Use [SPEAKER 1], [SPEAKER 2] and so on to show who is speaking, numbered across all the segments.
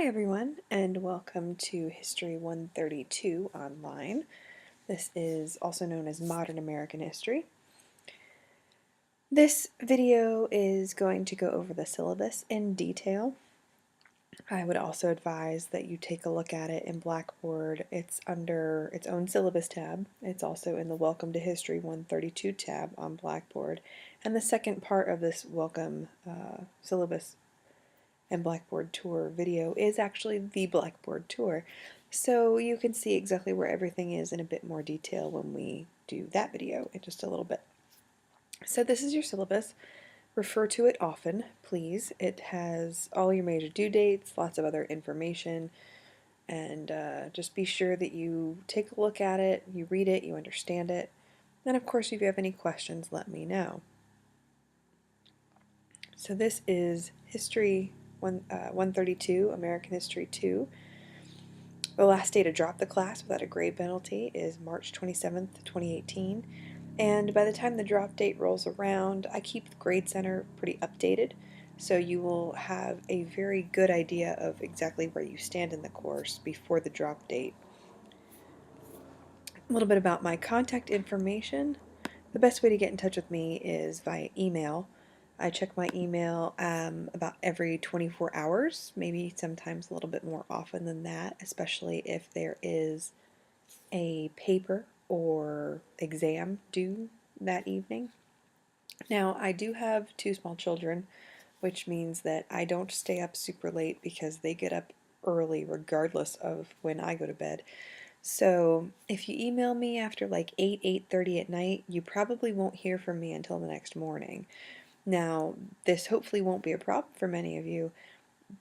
[SPEAKER 1] Hi everyone, and welcome to History 132 online. This is also known as Modern American History. This video is going to go over the syllabus in detail. I would also advise that you take a look at it in Blackboard. It's under its own syllabus tab. It's also in the Welcome to History 132 tab on Blackboard. And the second part of this Welcome syllabus and Blackboard tour video is actually the Blackboard tour. So you can see exactly where everything is in a bit more detail when we do that video in just a little bit. So this is your syllabus. Refer to it often, please. It has all your major due dates, lots of other information, and just be sure that you take a look at it, you read it, you understand it. And of course, if you have any questions, let me know. So this is History 132, American History 2. The last day to drop the class without a grade penalty is March 27th, 2018. And by the time the drop date rolls around, I keep the Grade Center pretty updated, so you will have a very good idea of exactly where you stand in the course before the drop date. A little bit about my contact information. The best way to get in touch with me is via email. I check my email about every 24 hours, maybe sometimes a little bit more often than that, especially if there is a paper or exam due that evening. Now, I do have two small children, which means that I don't stay up super late because they get up early regardless of when I go to bed. So if you email me after like 8:30 at night, you probably won't hear from me until the next morning. Now, this hopefully won't be a problem for many of you,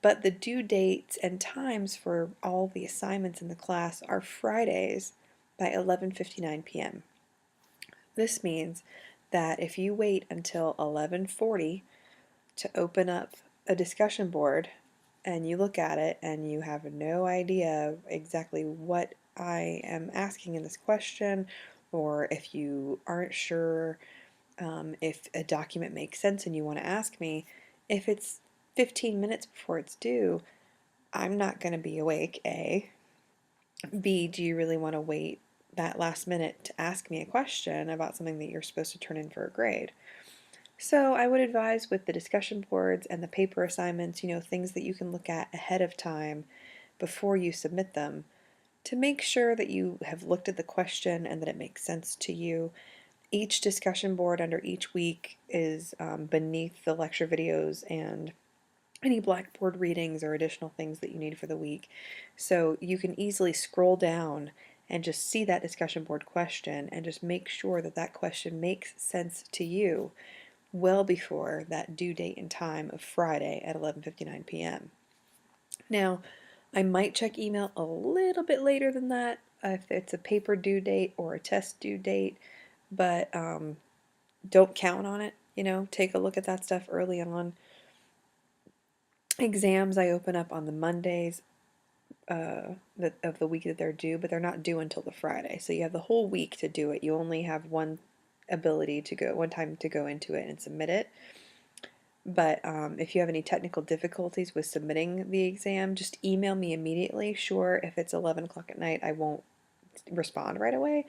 [SPEAKER 1] but the due dates and times for all the assignments in the class are Fridays by 11:59 p.m. This means that if you wait until 11:40 to open up a discussion board and you look at it and you have no idea exactly what I am asking in this question, or if you aren't sure if a document makes sense and you want to ask me, if it's 15 minutes before it's due, I'm not going to be awake, A. B, do you really want to wait that last minute to ask me a question about something that you're supposed to turn in for a grade? So I would advise with the discussion boards and the paper assignments, things that you can look at ahead of time before you submit them, to make sure that you have looked at the question and that it makes sense to you. Each discussion board under each week is beneath the lecture videos and any Blackboard readings or additional things that you need for the week. So you can easily scroll down and just see that discussion board question and just make sure that that question makes sense to you well before that due date and time of Friday at 11:59 p.m. Now, I might check email a little bit later than that if it's a paper due date or a test due date, but don't count on it. Take a look at that stuff early on. Exams I open up on the Mondays of the week that they're due, but they're not due until the Friday. So you have the whole week to do it. You only have one time to go into it and submit it. But if you have any technical difficulties with submitting the exam, just email me immediately. Sure, if it's 11 o'clock at night, I won't respond right away,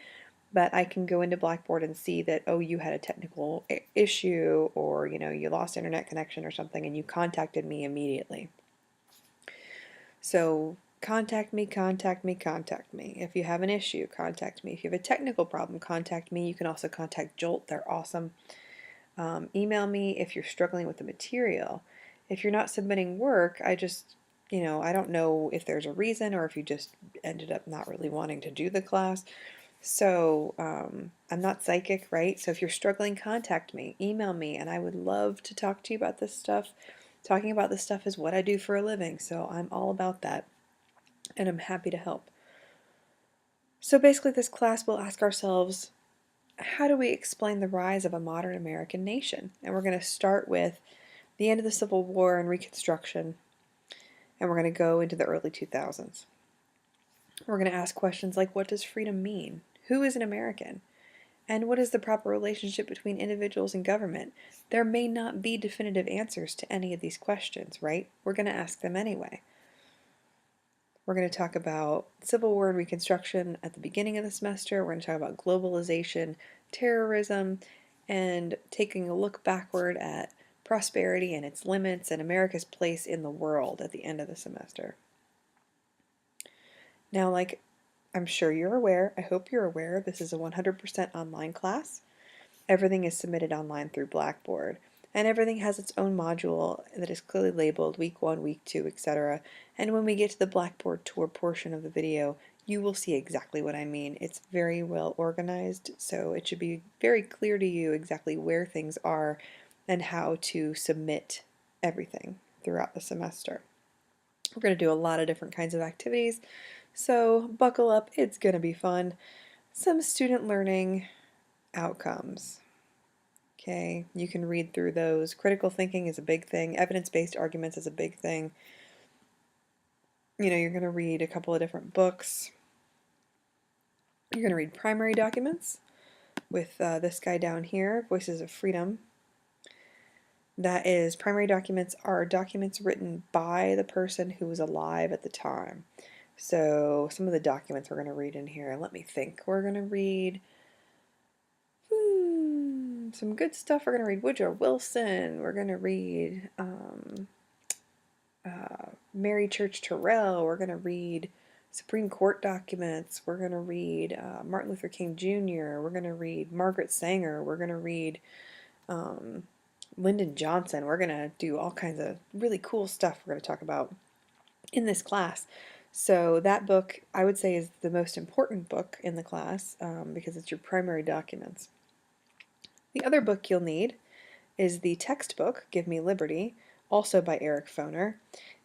[SPEAKER 1] but I can go into Blackboard and see that, oh, you had a technical issue, or you lost internet connection or something, and you contacted me immediately. So contact me, contact me, contact me. If you have an issue, contact me. If you have a technical problem, contact me. You can also contact Jolt. They're awesome. Email me if you're struggling with the material. If you're not submitting work, I don't know if there's a reason or if you just ended up not really wanting to do the class. So I'm not psychic, right? So if you're struggling, contact me, email me, and I would love to talk to you about this stuff. Talking about this stuff is what I do for a living, so I'm all about that, and I'm happy to help. So basically this class will ask ourselves, how do we explain the rise of a modern American nation? And we're going to start with the end of the Civil War and Reconstruction, and we're going to go into the early 2000s. We're going to ask questions like, what does freedom mean? Who is an American? And what is the proper relationship between individuals and government? There may not be definitive answers to any of these questions, right? We're going to ask them anyway. We're going to talk about Civil War and Reconstruction at the beginning of the semester. We're going to talk about globalization, terrorism, and taking a look backward at prosperity and its limits and America's place in the world at the end of the semester. Now, like I'm sure you're aware, I hope you're aware, this is a 100% online class. Everything is submitted online through Blackboard, and everything has its own module that is clearly labeled week 1, week 2, etc. And when we get to the Blackboard tour portion of the video, you will see exactly what I mean. It's very well organized, so it should be very clear to you exactly where things are and how to submit everything throughout the semester. We're going to do a lot of different kinds of activities, so buckle up, it's going to be fun. Some student learning outcomes. Okay, you can read through those. Critical thinking is a big thing. Evidence-based arguments is a big thing. You know, you're going to read a couple of different books. You're going to read primary documents with this guy down here, Voices of Freedom. That is, primary documents are documents written by the person who was alive at the time. So some of the documents we're going to read in here, let me think. We're going to read some good stuff. We're going to read Woodrow Wilson. We're going to read Mary Church Terrell. We're going to read Supreme Court documents. We're going to read Martin Luther King Jr. We're going to read Margaret Sanger. We're going to read Lyndon Johnson. We're going to do all kinds of really cool stuff we're going to talk about in this class. So that book, I would say, is the most important book in the class because it's your primary documents. The other book you'll need is the textbook, Give Me Liberty, also by Eric Foner.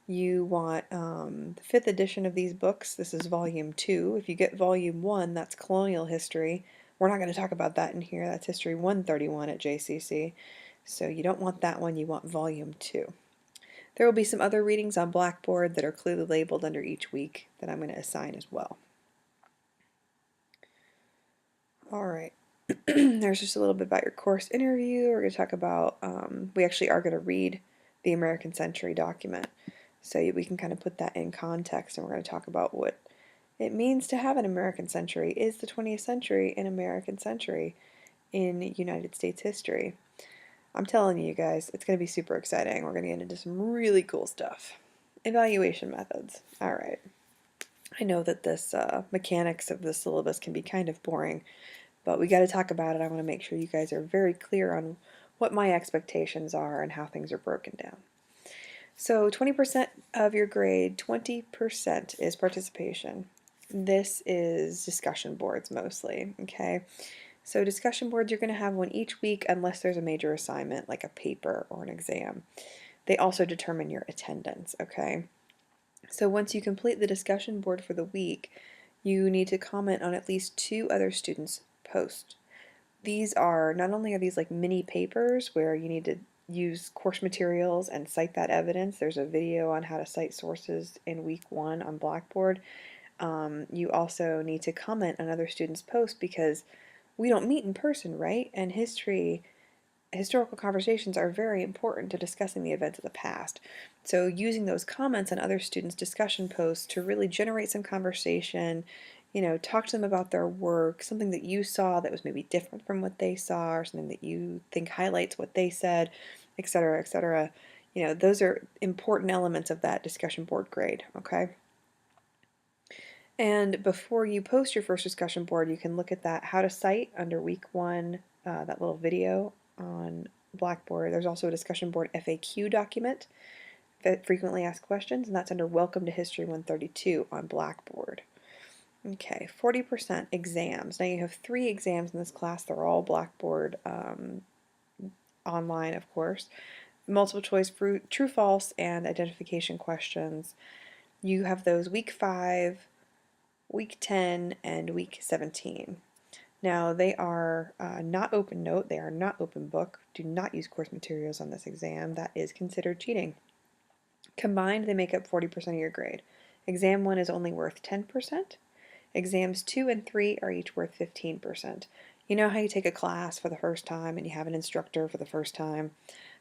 [SPEAKER 1] You want the 5th edition of these books. This is volume 2. If you get volume 1, that's colonial history. We're not going to talk about that in here. That's history 131 at JCC. So you don't want that one. You want volume 2. There will be some other readings on Blackboard that are clearly labeled under each week that I'm going to assign as well. All right. There's just a little bit about your course interview. We're going to talk about, we actually are going to read the American Century document. So we can kind of put that in context, and we're going to talk about what it means to have an American century. Is the 20th century an American century in United States history? I'm telling you guys, it's going to be super exciting. We're going to get into some really cool stuff. Evaluation methods. All right. I know that this mechanics of the syllabus can be kind of boring, but we got to talk about it. I want to make sure you guys are very clear on what my expectations are and how things are broken down. So 20% of your grade, 20% is participation. This is discussion boards mostly, okay? So discussion boards you're going to have one each week unless there's a major assignment like a paper or an exam. They also determine your attendance, okay? So once you complete the discussion board for the week, you need to comment on at least 2 other students' posts. These are, not only are these like mini papers where you need to use course materials and cite that evidence. There's a video on how to cite sources in week 1 on Blackboard. You also need to comment on other students' posts because we don't meet in person, right? And historical conversations are very important to discussing the events of the past. So using those comments on other students' discussion posts to really generate some conversation, you know, talk to them about their work, something that you saw that was maybe different from what they saw, or something that you think highlights what they said, etc., etc. You know, those are important elements of that discussion board grade, okay? And before you post your first discussion board, you can look at that how to cite under week 1, that little video on Blackboard. There's also a discussion board FAQ document that frequently asked questions, and that's under Welcome to History 132 on Blackboard. Okay, 40% exams. Now you have 3 exams in this class. They're all Blackboard online, of course. Multiple choice, true, false, and identification questions. You have those week 5, week 10, and week 17. Now they are not open note, they are not open book. Do not use course materials on this exam. That is considered cheating. Combined, they make up 40% of your grade. Exam 1 is only worth 10%. Exams 2 and 3 are each worth 15%. You know how you take a class for the first time and you have an instructor for the first time?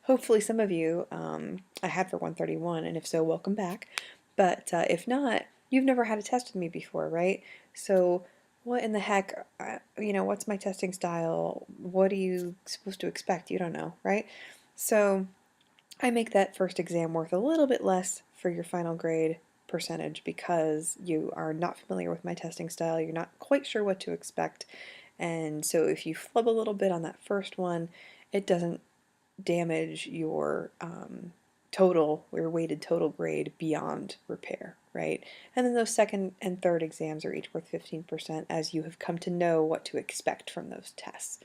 [SPEAKER 1] Hopefully some of you I had for 131, and if so, welcome back. But if not, You've never had a test with me before, right? So what in the heck, what's my testing style? What are you supposed to expect? You don't know, right? So I make that first exam worth a little bit less for your final grade percentage because you are not familiar with my testing style, you're not quite sure what to expect, and so if you flub a little bit on that first one, it doesn't damage your total or weighted total grade beyond repair, right? And then those second and third exams are each worth 15% as you have come to know what to expect from those tests.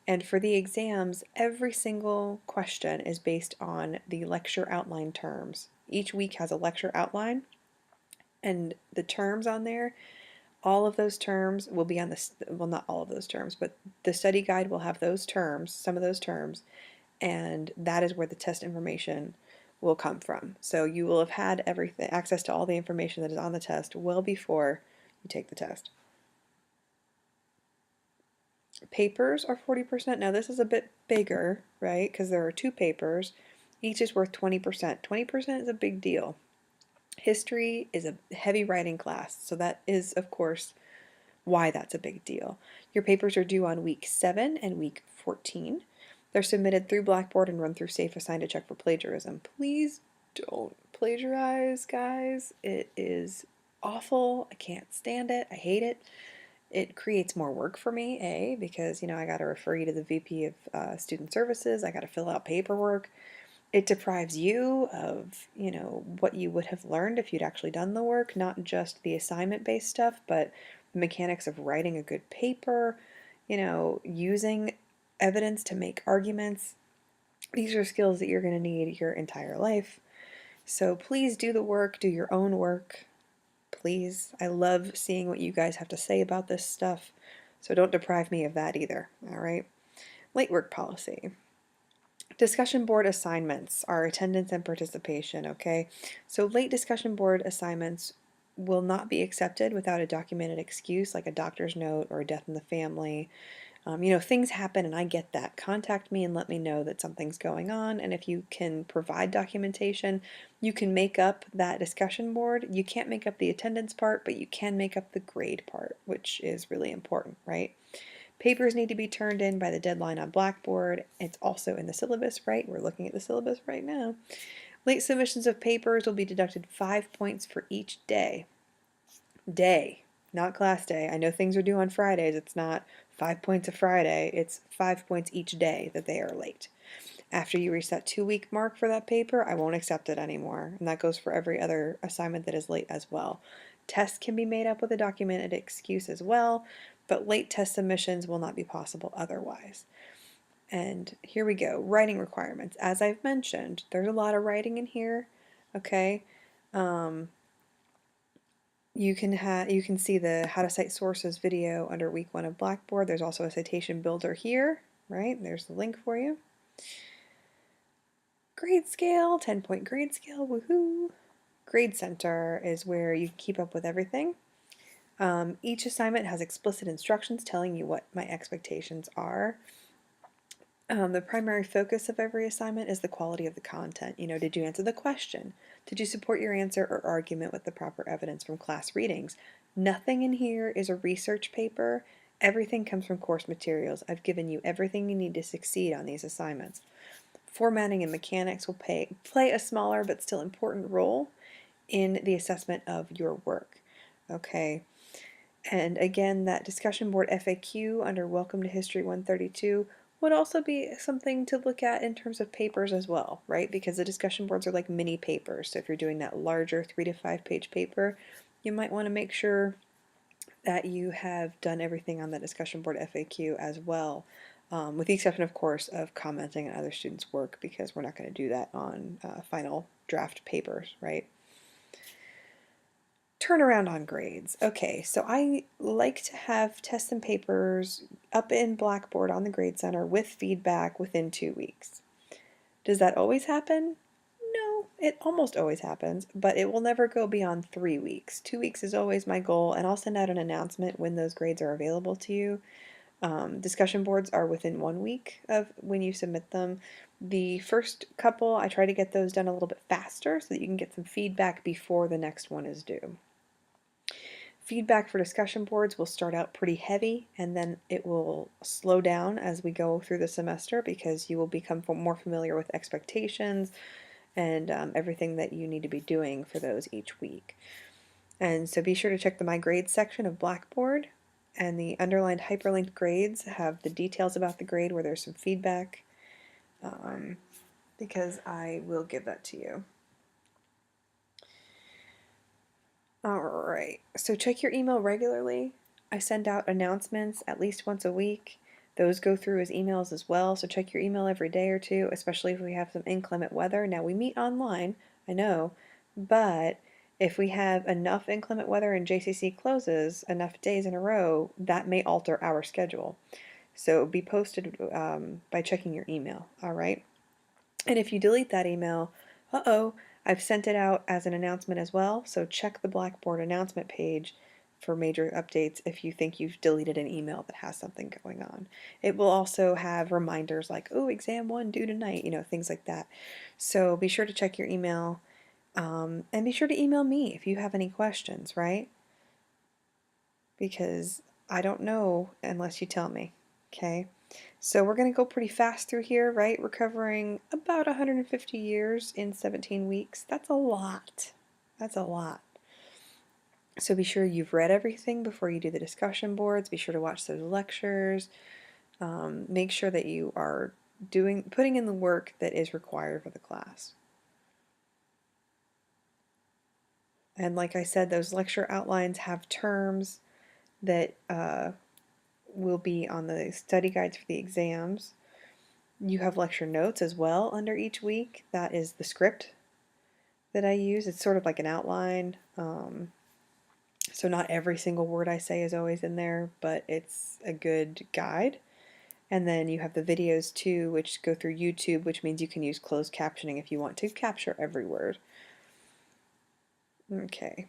[SPEAKER 1] And for the exams, every single question is based on the lecture outline terms. Each week has a lecture outline, and the terms on there, all of those terms will be on the, well, not all of those terms, but the study guide will have those terms, some of those terms, and that is where the test information will come from. So you will have had everything, access to all the information that is on the test well before you take the test. Papers are 40%. Now this is a bit bigger, right? Because there are 2 papers. Each is worth 20%. 20% is a big deal. History is a heavy writing class, so that is, of course, why that's a big deal. Your papers are due on week 7 and week 14. They're submitted through Blackboard and run through Safe Assign to check for plagiarism. Please don't plagiarize, guys. It is awful. I can't stand it. I hate it. It creates more work for me, A, because, I got to refer you to the VP of Student Services. I got to fill out paperwork. It deprives you of, what you would have learned if you'd actually done the work, not just the assignment-based stuff, but the mechanics of writing a good paper, using evidence to make arguments. These are skills that you're going to need your entire life. So please do the work, do your own work. Please. I love seeing what you guys have to say about this stuff, so don't deprive me of that either, all right? Late work policy. Discussion board assignments are attendance and participation, okay? So late discussion board assignments will not be accepted without a documented excuse like a doctor's note or a death in the family. Things happen and I get that. Contact me and let me know that something's going on, and if you can provide documentation, you can make up that discussion board. You can't make up the attendance part, but you can make up the grade part, which is really important, right? Papers need to be turned in by the deadline on Blackboard. It's also in the syllabus, right? We're looking at the syllabus right now. Late submissions of papers will be deducted 5 points for each day. Day, not class day. I know things are due on Fridays. It's not 5 points a Friday. It's 5 points each day that they are late. After you reach that 2-week mark for that paper, I won't accept it anymore. And that goes for every other assignment that is late as well. Tests can be made up with a documented excuse as well, but late test submissions will not be possible otherwise. And here we go, writing requirements. As I've mentioned, there's a lot of writing in here, okay? You can see the How to Cite Sources video under week 1 of Blackboard. There's also a citation builder here, right? There's the link for you. Grade scale, 10-point grade scale, woohoo! Grade Center is where you keep up with everything. Each assignment has explicit instructions telling you what my expectations are. The primary focus of every assignment is the quality of the content. Did you answer the question? Did you support your answer or argument with the proper evidence from class readings? Nothing in here is a research paper. Everything comes from course materials. I've given you everything you need to succeed on these assignments. Formatting and mechanics will play a smaller but still important role in the assessment of your work. Okay. And again, that discussion board FAQ under Welcome to History 132 would also be something to look at in terms of papers as well, right? Because the discussion boards are like mini papers. So if you're doing that larger 3 to 5 page paper, you might want to make sure that you have done everything on the discussion board FAQ as well, with the exception, of course, of commenting on other students' work, because we're not going to do that on final draft papers, right? Turnaround on grades. Okay, so I like to have tests and papers up in Blackboard on the Grade Center with feedback within 2 weeks. Does that always happen? No, it almost always happens, but it will never go beyond 3 weeks. 2 weeks is always my goal, and I'll send out an announcement when those grades are available to you. Discussion boards are within 1 week of when you submit them. The first couple, I try to get those done a little bit faster so that you can get some feedback before the next one is due. Feedback for discussion boards will start out pretty heavy, and then it will slow down as we go through the semester because you will become more familiar with expectations and everything that you need to be doing for those each week. And so be sure to check the My Grades section of Blackboard, and the underlined hyperlinked grades have the details about the grade where there's some feedback, because I will give that to you. Alright, so check your email regularly. I send out announcements at least once a week. Those go through as emails as well, so check your email every day or two, especially if we have some inclement weather. Now, we meet online, I know, but if we have enough inclement weather and JCC closes enough days in a row, that may alter our schedule. So be posted by checking your email, alright? And if you delete that email, I've sent it out as an announcement as well, so check the Blackboard announcement page for major updates if you think you've deleted an email that has something going on. It will also have reminders like, oh, exam 1 due tonight, things like that. So be sure to check your email, and be sure to email me if you have any questions, right? Because I don't know unless you tell me, okay? So we're going to go pretty fast through here, right? We're covering about 150 years in 17 weeks. That's a lot. That's a lot. So be sure you've read everything before you do the discussion boards. Be sure to watch those lectures. Make sure that you are putting in the work that is required for the class. And like I said, those lecture outlines have terms that will be on the study guides for the exams. You have lecture notes as well under each week. That is the script that I use. It's sort of like an outline. So not every single word I say is always in there, but it's a good guide. And then you have the videos too, which go through YouTube, which means you can use closed captioning if you want to capture every word. Okay.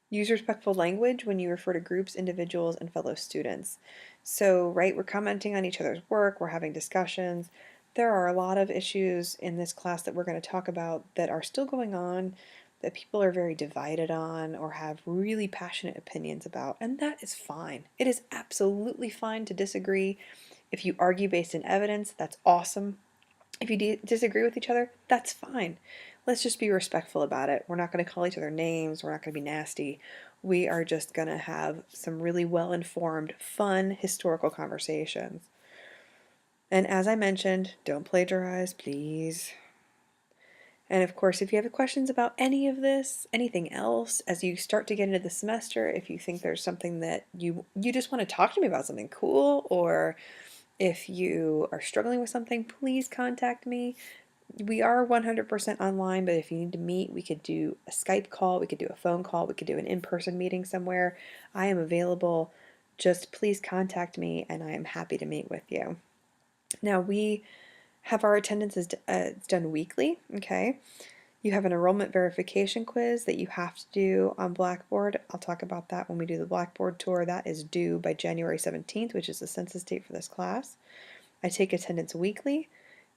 [SPEAKER 1] Use respectful language when you refer to groups, individuals, and fellow students. So, right, we're commenting on each other's work, we're having discussions. There are a lot of issues in this class that we're going to talk about that are still going on, that people are very divided on or have really passionate opinions about, and that is fine. It is absolutely fine to disagree. If you argue based in evidence, that's awesome. If you disagree with each other, that's fine. Let's just be respectful about it. We're not going to call each other names. We're not going to be nasty. We are just going to have some really well-informed, fun, historical conversations. And as I mentioned, don't plagiarize, please. And of course, if you have questions about any of this, anything else, as you start to get into the semester, if you think there's something that you just want to talk to me about, something cool, or if you are struggling with something, please contact me. We are 100% online, but if you need to meet, we could do a Skype call, we could do a phone call, we could do an in-person meeting somewhere. I am available. Just please contact me, and I am happy to meet with you. Now, we have our attendance done weekly, okay? You have an enrollment verification quiz that you have to do on Blackboard. I'll talk about that when we do the Blackboard tour. That is due by January 17th, which is the census date for this class. I take attendance weekly.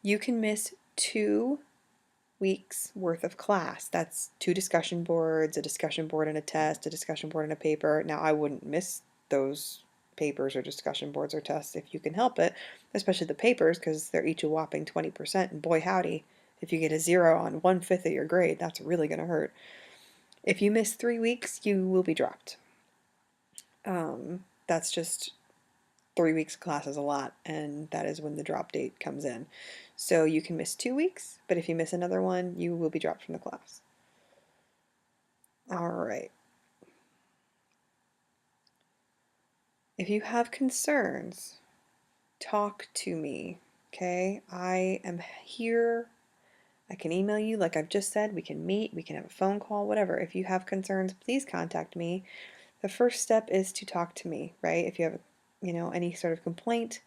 [SPEAKER 1] You can miss 2 weeks worth of class. That's 2 discussion boards, a discussion board and a test, a discussion board and a paper. Now, I wouldn't miss those papers or discussion boards or tests if you can help it, especially the papers, because they're each a whopping 20%, and boy howdy, if you get a 0 on 1/5 of your grade, that's really going to hurt. If you miss 3 weeks, you will be dropped. That's just 3 weeks of class is a lot, and that is when the drop date comes in. So you can miss 2 weeks, but if you miss another one, you will be dropped from the class. All right. If you have concerns, talk to me, okay? I am here. I can email you, like I've just said. We can meet, we can have a phone call, whatever. If you have concerns, please contact me. The first step is to talk to me, right? If you have, any sort of complaint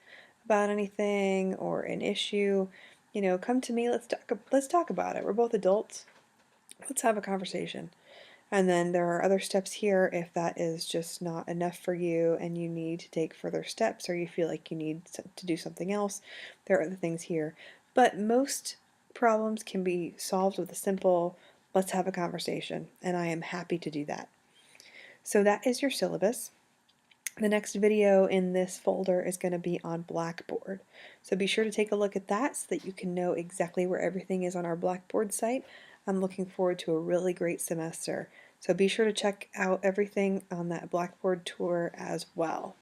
[SPEAKER 1] about anything or an issue, come to me. Let's talk about it. We're both adults. Let's have a conversation. And then there are other steps here if that is just not enough for you and you need to take further steps or you feel like you need to do something else. There are other things here. But most problems can be solved with a simple, let's have a conversation, and I am happy to do that. So that is your syllabus. The next video in this folder is going to be on Blackboard. So be sure to take a look at that so that you can know exactly where everything is on our Blackboard site. I'm looking forward to a really great semester. So be sure to check out everything on that Blackboard tour as well.